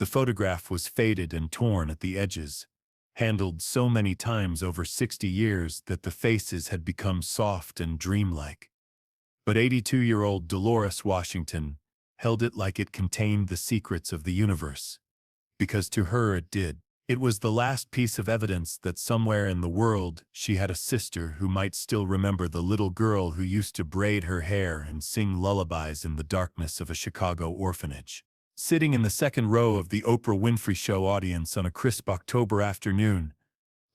The photograph was faded and torn at the edges, handled so many times over 60 years that the faces had become soft and dreamlike. But 82-year-old Dolores Washington held it like it contained the secrets of the universe. Because to her it did. It was the last piece of evidence that somewhere in the world she had a sister who might still remember the little girl who used to braid her hair and sing lullabies in the darkness of a Chicago orphanage. Sitting in the second row of the Oprah Winfrey Show audience on a crisp October afternoon,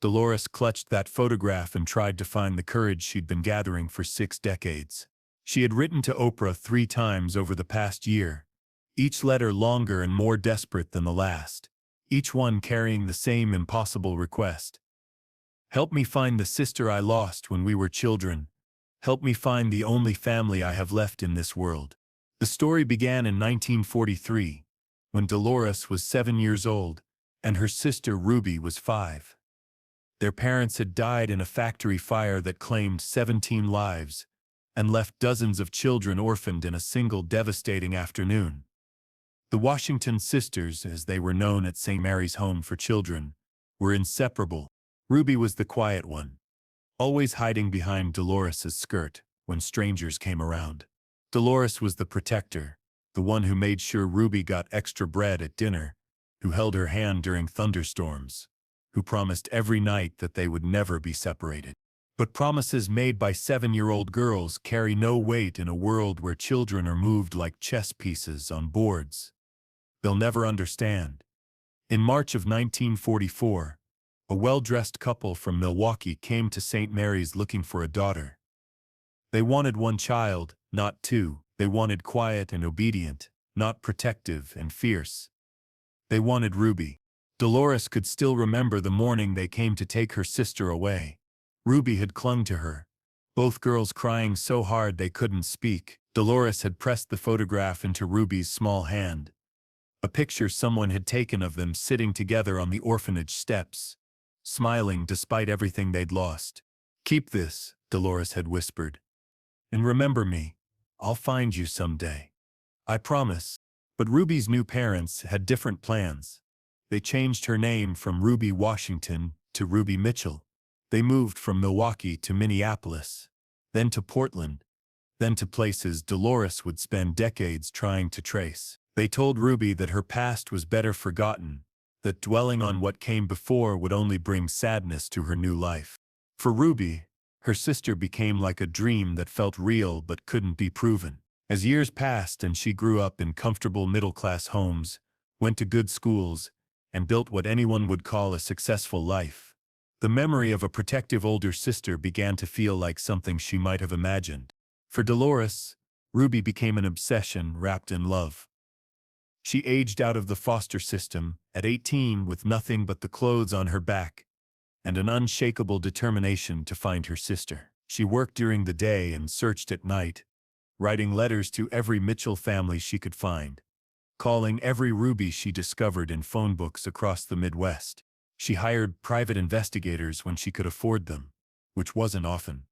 Dolores clutched that photograph and tried to find the courage she'd been gathering for 6 decades. She had written to Oprah 3 times over the past year, each letter longer and more desperate than the last, each one carrying the same impossible request. Help me find the sister I lost when we were children. Help me find the only family I have left in this world. The story began in 1943, when Dolores was 7 years old, and her sister Ruby was 5. Their parents had died in a factory fire that claimed 17 lives, and left dozens of children orphaned in a single devastating afternoon. The Washington sisters, as they were known at St. Mary's Home for Children, were inseparable. Ruby was the quiet one, always hiding behind Dolores's skirt when strangers came around. Dolores was the protector, the one who made sure Ruby got extra bread at dinner, who held her hand during thunderstorms, who promised every night that they would never be separated. But promises made by 7-year-old girls carry no weight in a world where children are moved like chess pieces on boards they'll never understand. In March of 1944, a well-dressed couple from Milwaukee came to St. Mary's looking for a daughter. They wanted one child, not 2. They wanted quiet and obedient, not protective and fierce. They wanted Ruby. Dolores could still remember the morning they came to take her sister away. Ruby had clung to her, both girls crying so hard they couldn't speak. Dolores had pressed the photograph into Ruby's small hand, a picture someone had taken of them sitting together on the orphanage steps, smiling despite everything they'd lost. "Keep this," Dolores had whispered. "And remember me. I'll find you someday. I promise." But Ruby's new parents had different plans. They changed her name from Ruby Washington to Ruby Mitchell. They moved from Milwaukee to Minneapolis, then to Portland, then to places Dolores would spend decades trying to trace. They told Ruby that her past was better forgotten, that dwelling on what came before would only bring sadness to her new life. For Ruby, her sister became like a dream that felt real but couldn't be proven. As years passed and she grew up in comfortable middle-class homes, went to good schools, and built what anyone would call a successful life, the memory of a protective older sister began to feel like something she might have imagined. For Dolores, Ruby became an obsession wrapped in love. She aged out of the foster system at 18 with nothing but the clothes on her back and an unshakable determination to find her sister. She worked during the day and searched at night, writing letters to every Mitchell family she could find, calling every Ruby she discovered in phone books across the Midwest. She hired private investigators when she could afford them, which wasn't often.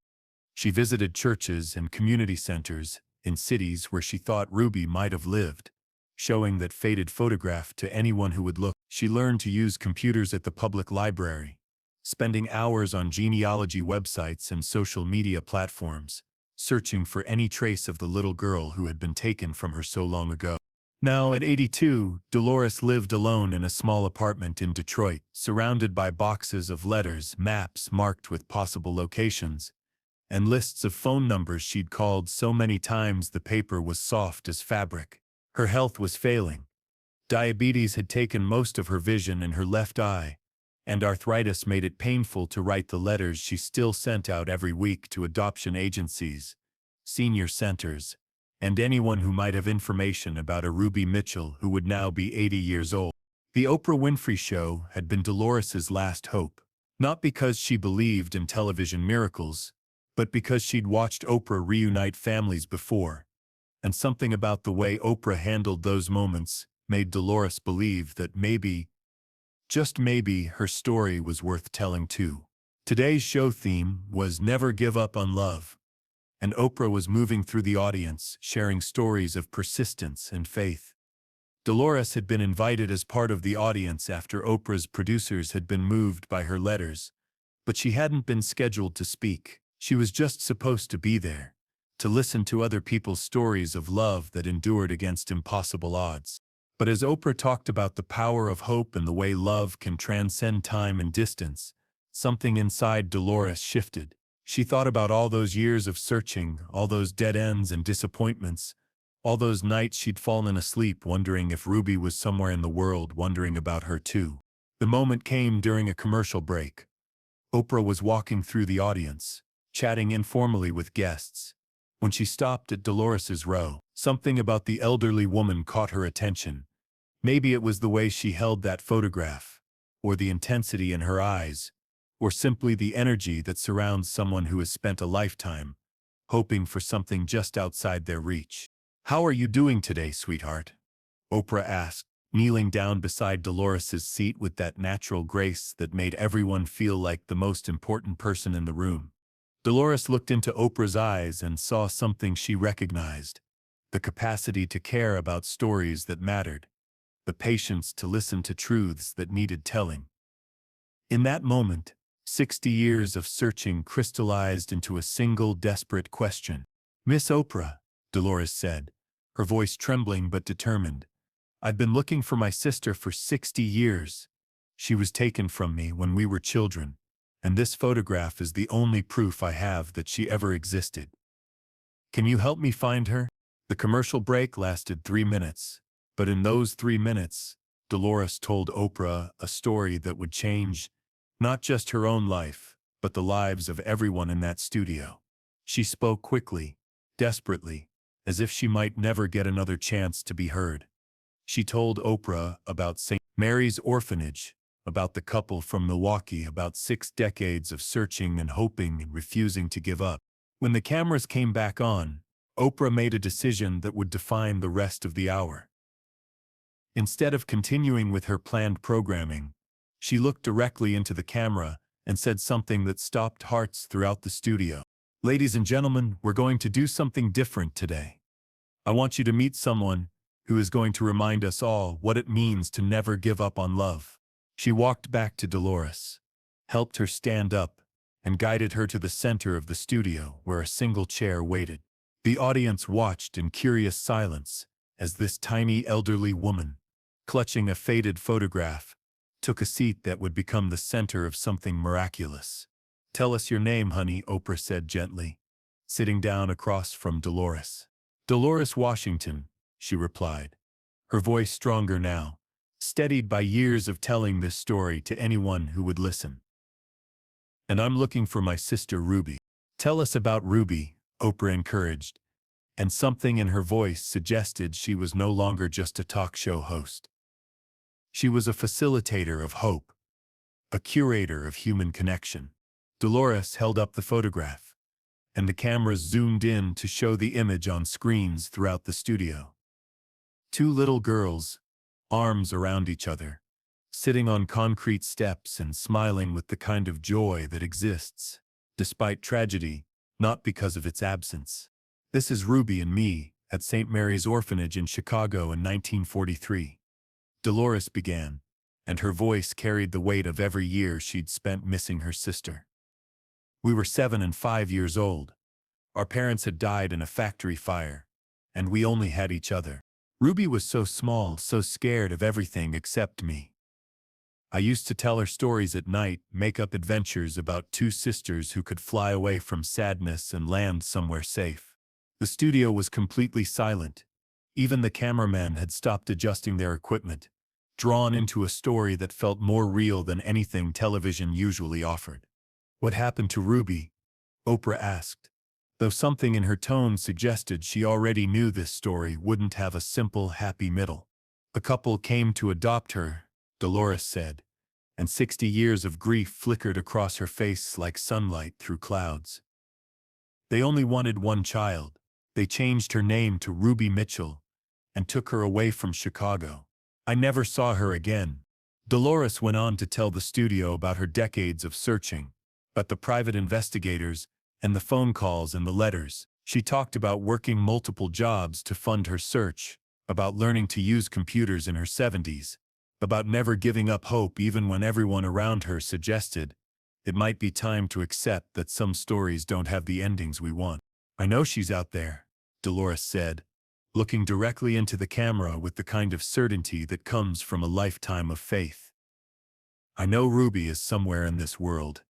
She visited churches and community centers in cities where she thought Ruby might have lived, showing that faded photograph to anyone who would look. She learned to use computers at the public library, spending hours on genealogy websites and social media platforms, searching for any trace of the little girl who had been taken from her so long ago. Now, at 82, Dolores lived alone in a small apartment in Detroit, surrounded by boxes of letters, maps marked with possible locations, and lists of phone numbers she'd called so many times the paper was soft as fabric. Her health was failing. Diabetes had taken most of her vision in her left eye, and arthritis made it painful to write the letters she still sent out every week to adoption agencies, senior centers, and anyone who might have information about a Ruby Mitchell who would now be 80 years old. The Oprah Winfrey Show had been Dolores's last hope, not because she believed in television miracles, but because she'd watched Oprah reunite families before, and something about the way Oprah handled those moments made Dolores believe that maybe, just maybe, her story was worth telling too. Today's show theme was Never Give Up on Love, and Oprah was moving through the audience, sharing stories of persistence and faith. Dolores had been invited as part of the audience after Oprah's producers had been moved by her letters, but she hadn't been scheduled to speak. She was just supposed to be there, to listen to other people's stories of love that endured against impossible odds. But as Oprah talked about the power of hope and the way love can transcend time and distance, something inside Dolores shifted. She thought about all those years of searching, all those dead ends and disappointments, all those nights she'd fallen asleep wondering if Ruby was somewhere in the world wondering about her too. The moment came during a commercial break. Oprah was walking through the audience, chatting informally with guests. When she stopped at Dolores's row, something about the elderly woman caught her attention. Maybe it was the way she held that photograph, or the intensity in her eyes, or simply the energy that surrounds someone who has spent a lifetime, hoping for something just outside their reach. "How are you doing today, sweetheart?" Oprah asked, kneeling down beside Dolores's seat with that natural grace that made everyone feel like the most important person in the room. Dolores looked into Oprah's eyes and saw something she recognized: the capacity to care about stories that mattered, the patience to listen to truths that needed telling. In that moment, 60 years of searching crystallized into a single desperate question. "Miss Oprah," Dolores said, her voice trembling but determined, "I've been looking for my sister for 60 years. She was taken from me when we were children, and this photograph is the only proof I have that she ever existed. Can you help me find her?" The commercial break lasted 3 minutes, but in those 3 minutes, Dolores told Oprah a story that would change not just her own life, but the lives of everyone in that studio. She spoke quickly, desperately, as if she might never get another chance to be heard. She told Oprah about St. Mary's orphanage, about the couple from Milwaukee, about 6 decades of searching and hoping and refusing to give up. When the cameras came back on, Oprah made a decision that would define the rest of the hour. Instead of continuing with her planned programming, she looked directly into the camera and said something that stopped hearts throughout the studio. "Ladies and gentlemen, we're going to do something different today. I want you to meet someone who is going to remind us all what it means to never give up on love." She walked back to Dolores, helped her stand up, and guided her to the center of the studio where a single chair waited. The audience watched in curious silence as this tiny elderly woman, clutching a faded photograph, took a seat that would become the center of something miraculous. "Tell us your name, honey," Oprah said gently, sitting down across from Dolores. "Dolores Washington," she replied, her voice stronger now, steadied by years of telling this story to anyone who would listen. "And I'm looking for my sister Ruby." "Tell us about Ruby," Oprah encouraged, and something in her voice suggested she was no longer just a talk show host. She was a facilitator of hope, a curator of human connection. Dolores held up the photograph, and the cameras zoomed in to show the image on screens throughout the studio. 2 little girls, arms around each other, sitting on concrete steps and smiling with the kind of joy that exists, despite tragedy, not because of its absence. "This is Ruby and me at St. Mary's Orphanage in Chicago in 1943. Dolores began, and her voice carried the weight of every year she'd spent missing her sister. "We were 7 and 5 years old. Our parents had died in a factory fire, and we only had each other. Ruby was so small, so scared of everything except me. I used to tell her stories at night, make up adventures about 2 sisters who could fly away from sadness and land somewhere safe." The studio was completely silent. Even the cameramen had stopped adjusting their equipment, drawn into a story that felt more real than anything television usually offered. "What happened to Ruby?" Oprah asked, though something in her tone suggested she already knew this story wouldn't have a simple, happy middle. "A couple came to adopt her," Dolores said, and 60 years of grief flickered across her face like sunlight through clouds. "They only wanted one child. They changed her name to Ruby Mitchell and took her away from Chicago. I never saw her again." Dolores went on to tell the studio about her decades of searching, about the private investigators and the phone calls and the letters. She talked about working multiple jobs to fund her search, about learning to use computers in her 70s, about never giving up hope even when everyone around her suggested it might be time to accept that some stories don't have the endings we want. "I know she's out there," Dolores said, looking directly into the camera with the kind of certainty that comes from a lifetime of faith. "I know Ruby is somewhere in this world,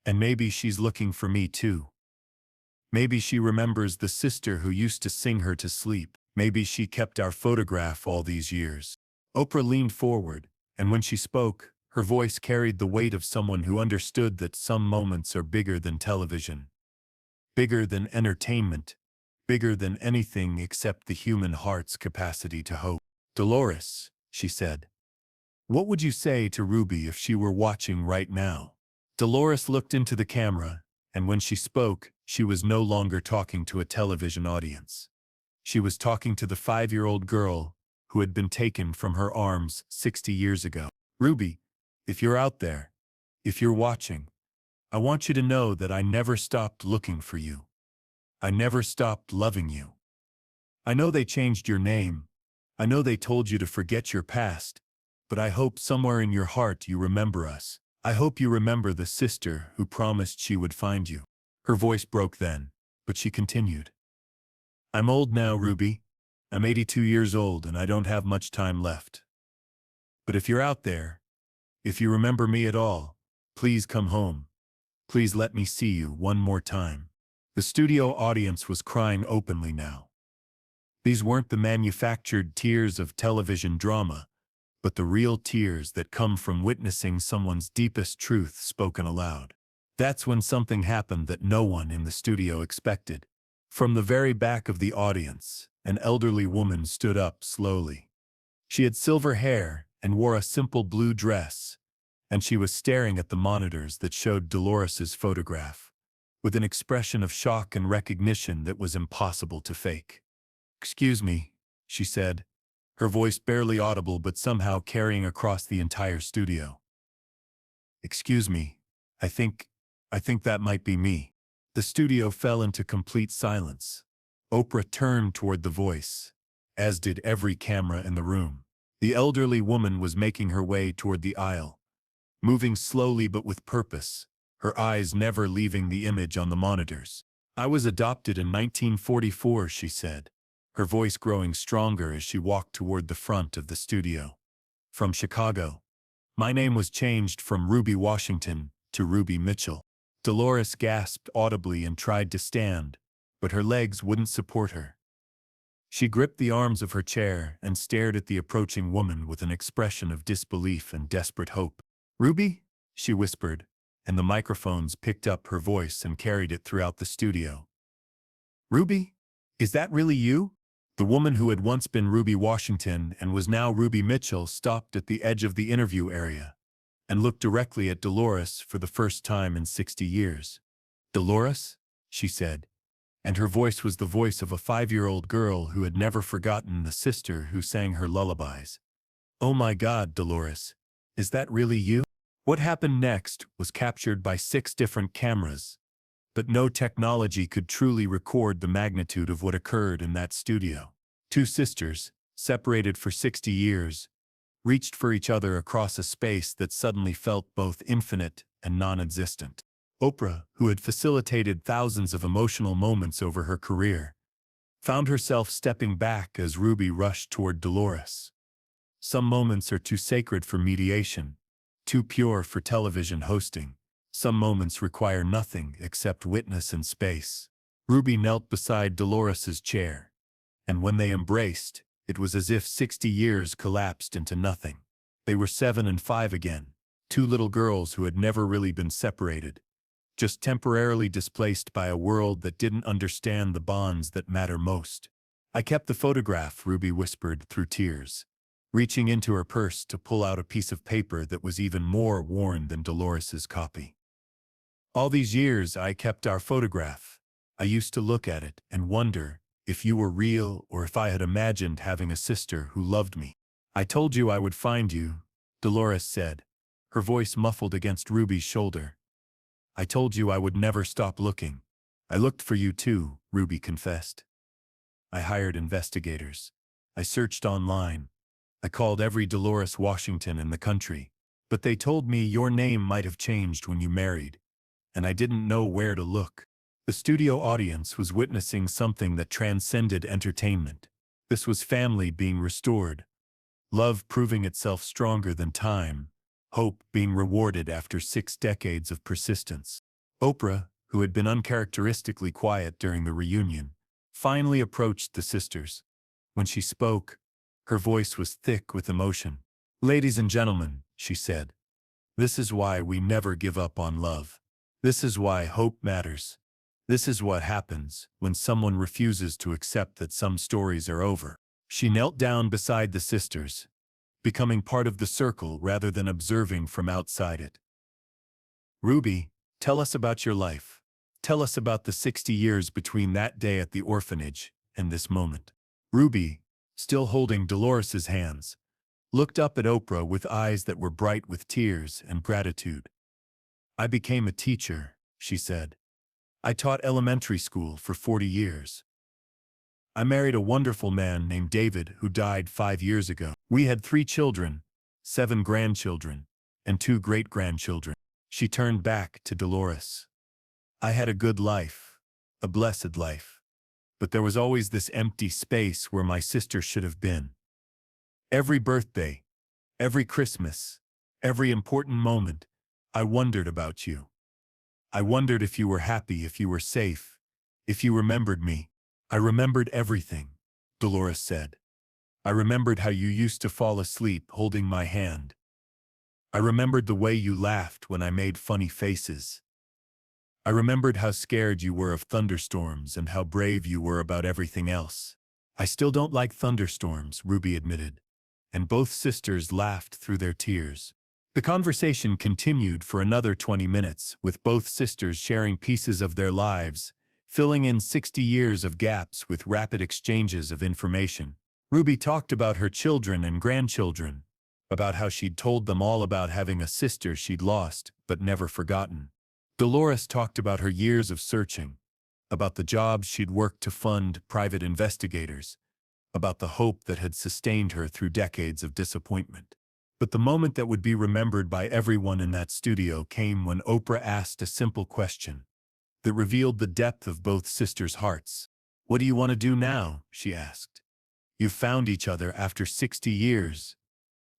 and maybe she's looking for me too. Maybe she remembers the sister who used to sing her to sleep. Maybe she kept our photograph all these years." Oprah leaned forward, and when she spoke, her voice carried the weight of someone who understood that some moments are bigger than television, bigger than entertainment, bigger than anything except the human heart's capacity to hope. "Dolores," she said, "what would you say to Ruby if she were watching right now?" Dolores looked into the camera, and when she spoke, she was no longer talking to a television audience. She was talking to the 5-year-old girl who had been taken from her arms 60 years ago. "Ruby, if you're out there, if you're watching, I want you to know that I never stopped looking for you. I never stopped loving you. I know they changed your name. I know they told you to forget your past, but I hope somewhere in your heart you remember us. I hope you remember the sister who promised she would find you." Her voice broke then, but she continued. "I'm old now, Ruby. I'm 82 years old and I don't have much time left. But if you're out there, if you remember me at all, please come home. Please let me see you one more time." The studio audience was crying openly now. These weren't the manufactured tears of television drama, but the real tears that come from witnessing someone's deepest truth spoken aloud. That's when something happened that no one in the studio expected. From the very back of the audience, an elderly woman stood up slowly. She had silver hair and wore a simple blue dress, and she was staring at the monitors that showed Dolores's photograph, with an expression of shock and recognition that was impossible to fake. "Excuse me," she said, her voice barely audible but somehow carrying across the entire studio. "Excuse me, I think that might be me." The studio fell into complete silence. Oprah turned toward the voice, as did every camera in the room. The elderly woman was making her way toward the aisle, moving slowly but with purpose, her eyes never leaving the image on the monitors. "I was adopted in 1944, she said, her voice growing stronger as she walked toward the front of the studio. "From Chicago. My name was changed from Ruby Washington to Ruby Mitchell." Dolores gasped audibly and tried to stand, but her legs wouldn't support her. She gripped the arms of her chair and stared at the approaching woman with an expression of disbelief and desperate hope. "Ruby?" she whispered, and the microphones picked up her voice and carried it throughout the studio. "Ruby? Is that really you?" The woman who had once been Ruby Washington and was now Ruby Mitchell stopped at the edge of the interview area and looked directly at Dolores for the first time in 60 years. "Dolores?" she said, and her voice was the voice of a 5-year-old girl who had never forgotten the sister who sang her lullabies. "Oh my God, Dolores, is that really you?" What happened next was captured by 6 different cameras, but no technology could truly record the magnitude of what occurred in that studio. 2 sisters, separated for 60 years, reached for each other across a space that suddenly felt both infinite and non-existent. Oprah, who had facilitated thousands of emotional moments over her career, found herself stepping back as Ruby rushed toward Dolores. Some moments are too sacred for mediation, too pure for television hosting. Some moments require nothing except witness and space. Ruby knelt beside Dolores's chair, and when they embraced, it was as if 60 years collapsed into nothing. They were 7 and 5 again, 2 little girls who had never really been separated, just temporarily displaced by a world that didn't understand the bonds that matter most. "I kept the photograph," Ruby whispered through tears, reaching into her purse to pull out a piece of paper that was even more worn than Dolores's copy. "All these years I kept our photograph. I used to look at it and wonder if you were real or if I had imagined having a sister who loved me. I told you I would find you," Dolores said, her voice muffled against Ruby's shoulder. "I told you I would never stop looking. I looked for you too," Ruby confessed. "I hired investigators. I searched online. I called every Dolores Washington in the country. But they told me your name might have changed when you married, and I didn't know where to look. The studio audience was witnessing something that transcended entertainment. This was family being restored, love proving itself stronger than time, hope being rewarded after 6 decades of persistence. Oprah, who had been uncharacteristically quiet during the reunion, finally approached the sisters. When she spoke, her voice was thick with emotion. "Ladies and gentlemen," she said, "this is why we never give up on love. This is why hope matters. This is what happens when someone refuses to accept that some stories are over." She knelt down beside the sisters, becoming part of the circle rather than observing from outside it. "Ruby, tell us about your life. Tell us about the 60 years between that day at the orphanage and this moment." Ruby, still holding Dolores's hands, looked up at Oprah with eyes that were bright with tears and gratitude. "I became a teacher," she said. "I taught elementary school for 40 years. I married a wonderful man named David who died 5 years ago. We had 3 children, 7 grandchildren, and 2 great-grandchildren." She turned back to Dolores. "I had a good life, a blessed life. But there was always this empty space where my sister should have been. Every birthday, every Christmas, every important moment, I wondered about you. I wondered if you were happy, if you were safe, if you remembered me." "I remembered everything," Dolores said. "I remembered how you used to fall asleep holding my hand. I remembered the way you laughed when I made funny faces. I remembered how scared you were of thunderstorms and how brave you were about everything else." "I still don't like thunderstorms," Ruby admitted, and both sisters laughed through their tears. The conversation continued for another 20 minutes, with both sisters sharing pieces of their lives, filling in 60 years of gaps with rapid exchanges of information. Ruby talked about her children and grandchildren, about how she'd told them all about having a sister she'd lost but never forgotten. Dolores talked about her years of searching, about the jobs she'd worked to fund private investigators, about the hope that had sustained her through decades of disappointment. But the moment that would be remembered by everyone in that studio came when Oprah asked a simple question that revealed the depth of both sisters' hearts. "What do you want to do now?" she asked. "You've found each other after 60 years.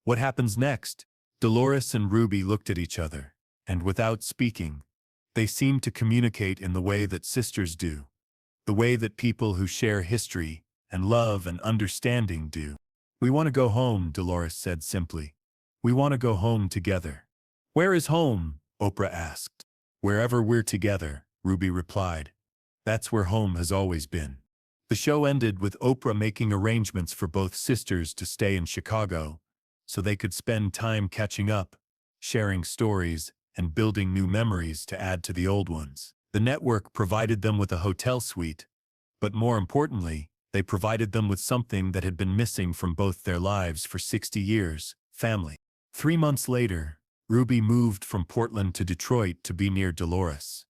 What happens next?" Dolores and Ruby looked at each other, and without speaking, they seemed to communicate in the way that sisters do, the way that people who share history and love and understanding do. "We want to go home," Dolores said simply. "We want to go home together." "Where is home?" Oprah asked. "Wherever we're together," Ruby replied. "That's where home has always been." The show ended with Oprah making arrangements for both sisters to stay in Chicago, so they could spend time catching up, sharing stories, and building new memories to add to the old ones. The network provided them with a hotel suite, but more importantly, they provided them with something that had been missing from both their lives for 60 years, family. 3 months later, Ruby moved from Portland to Detroit to be near Dolores.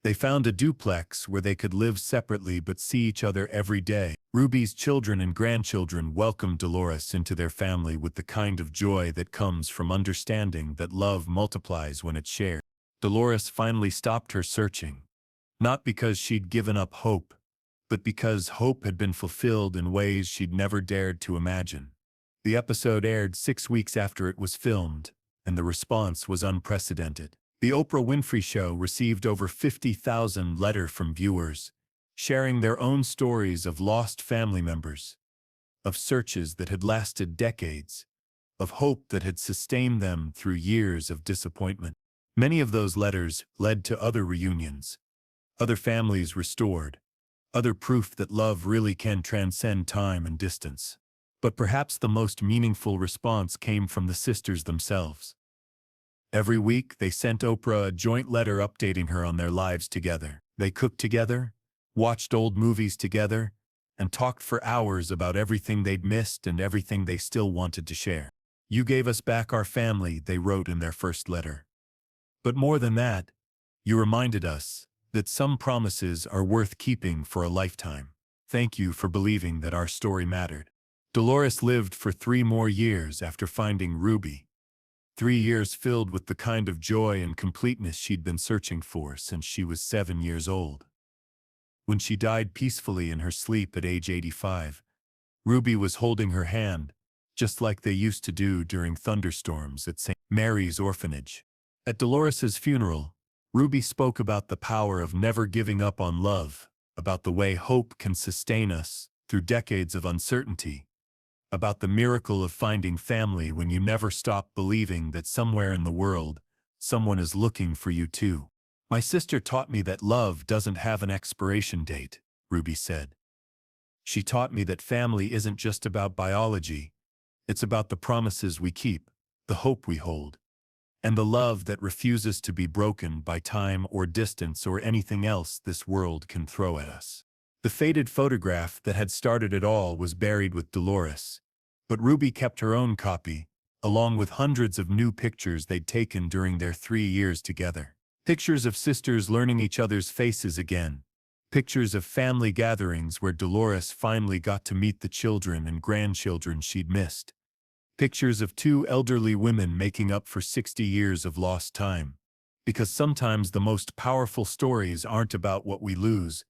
They found a duplex where they could live separately but see each other every day. Ruby's children and grandchildren welcomed Dolores into their family with the kind of joy that comes from understanding that love multiplies when it's shared. Dolores finally stopped her searching, not because she'd given up hope, but because hope had been fulfilled in ways she'd never dared to imagine. The episode aired 6 weeks after it was filmed, and the response was unprecedented. The Oprah Winfrey Show received over 50,000 letters from viewers, sharing their own stories of lost family members, of searches that had lasted decades, of hope that had sustained them through years of disappointment. Many of those letters led to other reunions, other families restored, other proof that love really can transcend time and distance. But perhaps the most meaningful response came from the sisters themselves. Every week, they sent Oprah a joint letter updating her on their lives together. They cooked together, watched old movies together, and talked for hours about everything they'd missed and everything they still wanted to share. "You gave us back our family," they wrote in their first letter. "But more than that, you reminded us that some promises are worth keeping for a lifetime. Thank you for believing that our story mattered." Dolores lived for 3 more years after finding Ruby. 3 years filled with the kind of joy and completeness she'd been searching for since she was 7 years old. When she died peacefully in her sleep at age 85, Ruby was holding her hand, just like they used to do during thunderstorms at St. Mary's orphanage. At Dolores's funeral, Ruby spoke about the power of never giving up on love, about the way hope can sustain us through decades of uncertainty, about the miracle of finding family when you never stop believing that somewhere in the world, someone is looking for you too. My sister taught me that love doesn't have an expiration date, Ruby said. She taught me that family isn't just about biology, it's about the promises we keep, the hope we hold, and the love that refuses to be broken by time or distance or anything else this world can throw at us. The faded photograph that had started it all was buried with Dolores, but Ruby kept her own copy, along with hundreds of new pictures they'd taken during their 3 years together. Pictures of sisters learning each other's faces again. Pictures of family gatherings where Dolores finally got to meet the children and grandchildren she'd missed. Pictures of 2 elderly women making up for 60 years of lost time. Because sometimes the most powerful stories aren't about what we lose,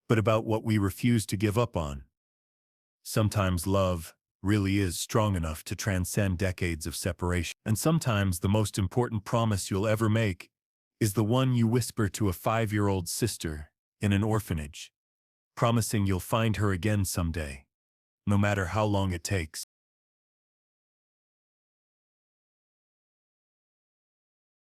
but about what we refuse to give up on. Sometimes love really is strong enough to transcend decades of separation. And sometimes the most important promise you'll ever make is the one you whisper to a 5-year-old sister in an orphanage, promising you'll find her again someday, no matter how long it takes.